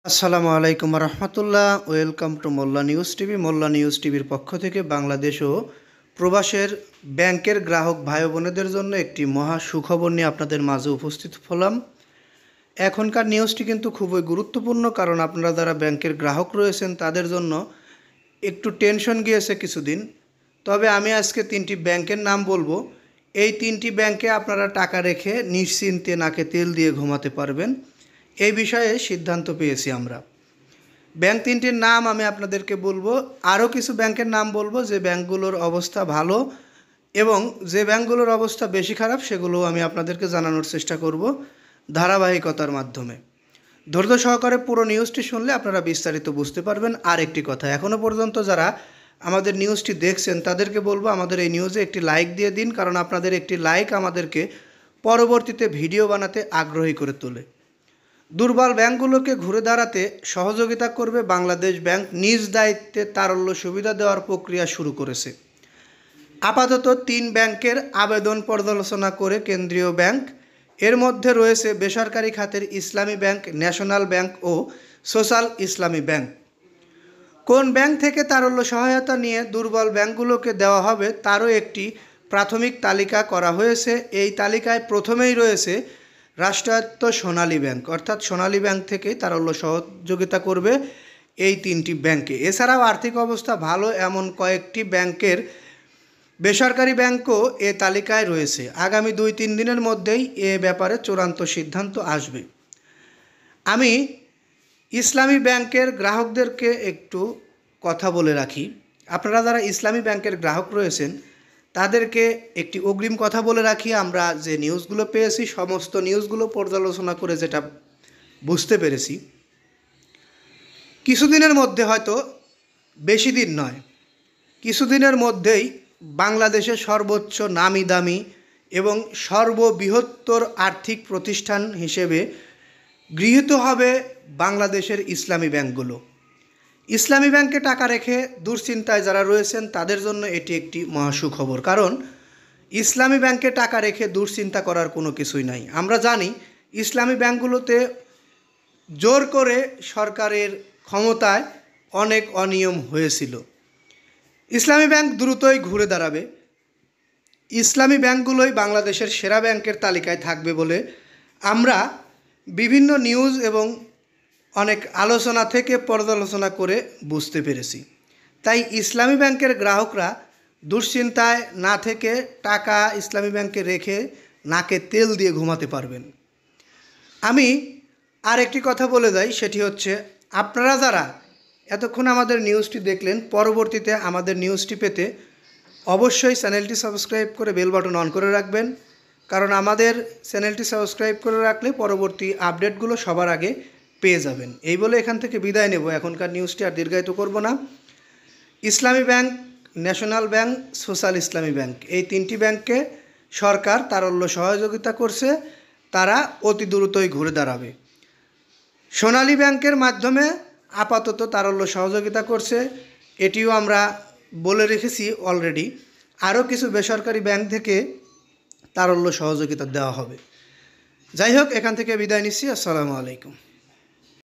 আসসালামু আলাইকুম রহমতুল্লাহ। Welcome to Molla news TV. Molla news টিভির পক্ষ থেকে বাংলাদেশ ও প্রবাসের ব্যাংকের গ্রাহক ভাই বোনেদের জন্য একটি মহা সুখবর নিয়ে আপনাদের মাঝে উপস্থিত হলাম। এখনকার নিউজটি কিন্তু খুবই গুরুত্বপূর্ণ, কারণ আপনারা যারা ব্যাংকের গ্রাহক রয়েছেন তাদের জন্য একটু টেনশন গিয়েছে কিছুদিন। তবে আমি আজকে তিনটি ব্যাংকের নাম বলবো। এই তিনটি ব্যাংকে আপনারা টাকা রেখে নিশ্চিন্তে নাকে তেল দিয়ে ঘুমাতে পারবেন, এই বিষয়ে সিদ্ধান্ত পেয়েছি আমরা। ব্যাংক তিনটির নাম আমি আপনাদেরকে বলবো, আরও কিছু ব্যাংকের নাম বলবো যে ব্যাংকগুলোর অবস্থা ভালো, এবং যে ব্যাংকগুলোর অবস্থা বেশি খারাপ সেগুলো আমি আপনাদেরকে জানানোর চেষ্টা করব ধারাবাহিকতার মাধ্যমে। ধৈর্য সহকারে পুরো নিউজটি শুনলে আপনারা বিস্তারিত বুঝতে পারবেন। আর একটি কথা, এখনও পর্যন্ত যারা আমাদের নিউজটি দেখছেন তাদেরকে বলবো আমাদের এই নিউজে একটি লাইক দিয়ে দিন, কারণ আপনাদের একটি লাইক আমাদেরকে পরবর্তীতে ভিডিও বানাতে আগ্রহী করে তোলে। দুর্বল ব্যাংকগুলোকে ঘুরে দাঁড়াতে সহযোগিতা করবে বাংলাদেশ ব্যাংক নিজ দায়িত্বে তারল্য সুবিধা দেওয়ার প্রক্রিয়া শুরু করেছে। আপাতত 3 ব্যাংকের আবেদন পর্যালোচনা করে কেন্দ্রীয় ব্যাংক, এর মধ্যে রয়েছে বেসরকারি খাতের ইসলামী ব্যাংক, ন্যাশনাল ব্যাংক ও সোশ্যাল ইসলামী ব্যাংক। কোন ব্যাংক থেকে তারল্য সহায়তা নিয়ে দুর্বল ব্যাংকগুলোকে দেওয়া হবে তারও একটি প্রাথমিক তালিকা করা হয়েছে। এই তালিকায় প্রথমেই রয়েছে রাষ্ট্রায়ত্ত সোনালী ব্যাংক, অর্থাৎ সোনালী ব্যাংক থেকেই তারল্য সহযোগিতা করবে এই 3টি ব্যাংকে। এছাড়াও আর্থিক অবস্থা ভালো এমন কয়েকটি ব্যাংকের বেসরকারি ব্যাংকও এ তালিকায় রয়েছে। আগামী 2-3 দিনের মধ্যেই এ ব্যাপারে চূড়ান্ত সিদ্ধান্ত আসবে। আমি ইসলামী ব্যাংকের গ্রাহকদেরকে একটু কথা বলে রাখি। আপনারা যারা ইসলামী ব্যাংকের গ্রাহক রয়েছেন তাদেরকে একটি অগ্রিম কথা বলে রাখি। আমরা যে নিউজগুলো পেয়েছি সমস্ত নিউজগুলো পর্যালোচনা করে যেটা বুঝতে পেরেছি, কিছুদিনের মধ্যে, হয়তো বেশি দিন নয়, কিছুদিনের মধ্যেই বাংলাদেশের সর্বোচ্চ নামি দামি এবং সর্ববৃহত্তর আর্থিক প্রতিষ্ঠান হিসেবে গৃহীত হবে বাংলাদেশের ইসলামী ব্যাংকগুলো। ইসলামী ব্যাংকে টাকা রেখে দুশ্চিন্তায় যারা রয়েছেন তাদের জন্য এটি একটি মহাসুখবর, কারণ ইসলামী ব্যাংকে টাকা রেখে দুশ্চিন্তা করার কোনো কিছুই নাই। আমরা জানি ইসলামী ব্যাংকগুলোতে জোর করে সরকারের ক্ষমতায় অনেক অনিয়ম হয়েছিল। ইসলামী ব্যাংক দ্রুতই ঘুরে দাঁড়াবে। ইসলামী ব্যাংকগুলোই বাংলাদেশের সেরা ব্যাংকের তালিকায় থাকবে বলে আমরা বিভিন্ন নিউজ এবং অনেক আলোচনা থেকে পর্যালোচনা করে বুঝতে পেরেছি। তাই ইসলামী ব্যাংকের গ্রাহকরা দুশ্চিন্তায় না থেকে টাকা ইসলামী ব্যাংকে রেখে নাকে তেল দিয়ে ঘুমাতে পারবেন। আমি আর একটি কথা বলে যাই, সেটি হচ্ছে আপনারা যারা এতক্ষণ আমাদের নিউজটি দেখলেন, পরবর্তীতে আমাদের নিউজটি পেতে অবশ্যই চ্যানেলটি সাবস্ক্রাইব করে বেল বাটন অন করে রাখবেন, কারণ আমাদের চ্যানেলটি সাবস্ক্রাইব করে রাখলে পরবর্তী আপডেটগুলো সবার আগে পেয়ে যাবেন। এই বলে এখান থেকে বিদায় নেব। এখনকার নিউজটি আর দীর্ঘায়িত করব না। ইসলামী ব্যাংক, ন্যাশনাল ব্যাংক, সোশ্যাল ইসলামী ব্যাংক, এই 3টি ব্যাংককে সরকার তারল্য সহযোগিতা করছে, তারা অতি দ্রুতই ঘুরে দাঁড়াবে। সোনালী ব্যাংকের মাধ্যমে আপাতত তারল্য সহযোগিতা করছে, এটিও আমরা বলে রেখেছি অলরেডি। আরও কিছু বেসরকারি ব্যাংক থেকে তারল্য সহযোগিতা দেওয়া হবে। যাই হোক, এখান থেকে বিদায় নিচ্ছি। আসসালামু আলাইকুম।